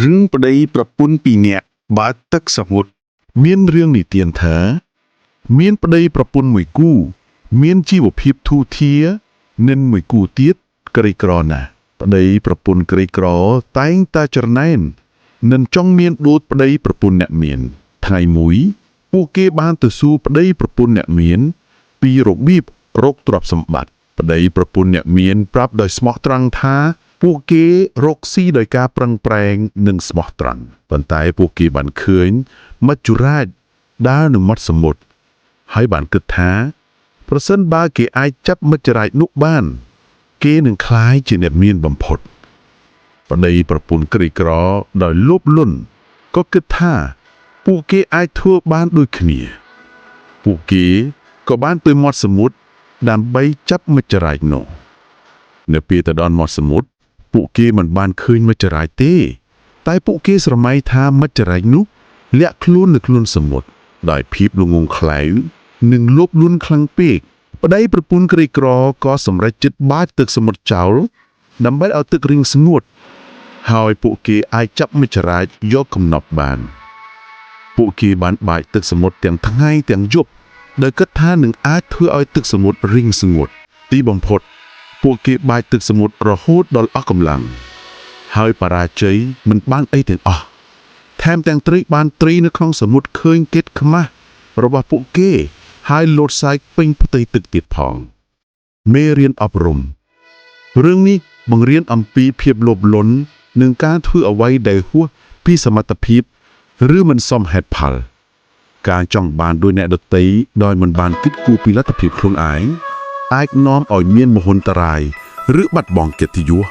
រឿងប្តីប្រពន្ធពីរនាក់បាតទឹកសមុទ្រមានរឿងនិទានថាមានប្តីប្រពន្ធមួយគូមានជីវភាពធូរធារនិងមួយគូទៀតក្រីក្រណាស់ប្តីប្រពន្ធក្រីក្រតែងតែច្រណែននិងចង់មានដូចប្តីប្រពន្ធអ្នកមានថ្ងៃមួយពួកគេបានទៅសួរប្តីប្រពន្ធអ្នកមានពីរបៀបរកទ្រព្យសម្បត្តិប្តីប្រពន្ធអ្នកមានប្រាប់ដោយស្មោះត្រង់ថាពួកគេរកស៊ីដោយការប្រឹងប្រែងនិងស្មោះត្រង់ប៉ុន្តែពួកគេបានឃើញមច្ចុរាជដើរនៅមាត់សមុទ្រហើយបានគិតថាប្រសិនបើគេអាចចាប់មច្ចុរាជនោះបានគេនឹងក្លាយជាអ្នកមានបំផុតប្តីប្រពន្ធក្រីក្រដោយលោភលន់ក៏គិតថាពួកគេអាចធ្វើបានដូចគ្នាពួកគេក៏បានទៅមាត់សមុទ្រដើម្បីចាប់មច្ចុរាជនោះនៅពេលទៅដល់មាត់សមុទ្រពួកគេមិនបានឃើញមច្ចុរាជទេតែពួកគេស្រមៃថាមច្ចុរាជនោះលាក់ខ្លួននៅក្នុងសមុទ្រដោយភាពល្ងង់ខ្លៅនិងលោភលន់ខ្លាំងពេកប្តីប្រពន្ធក្រីក្រក៏សម្រេចចិត្តបាចទឹកសមុទ្រចោលដើម្បីឲ្យទឹករីងស្ងួតហើយពួកគេអាចចាប់មច្ចុរាជយកកំណប់បានពួកគេបានបាចទឹកសមុទ្រទាំងថ្ងៃទាំងយប់ដោយគិតថានឹងអាចធ្វើឲ្យទឹកសមុទ្ររីងស្ងួតទីបំផុតពួកគេបាចទឹកសមុទ្ររហូតដល់អស់កម្លាំងហើយបរាជ័យមិនបានអីទាំងអស់ថែមទាំងត្រីបានត្រីនៅក្នុងសមុទ្រឃើញកេតខ្មាស់របស់ពួកគេហើយលោតសាយពេញផ្ទៃទឹកទៀតផងមេរៀនអប់រំរឿងនេះបង្រៀនអំពីភាពលោភលន់និងការធ្វើអ្វីដែលហួសពីសមត្ថភាពឬមិនសមហេតុផលការចង់បានដោយអ្នកដទៃដោយមិនបានគិតគូរពីលទ្ធភាពខ្លួនឯងអាចនាំឲ្យមានមហន្តរាយឬបាត់បង់កិត្តិយស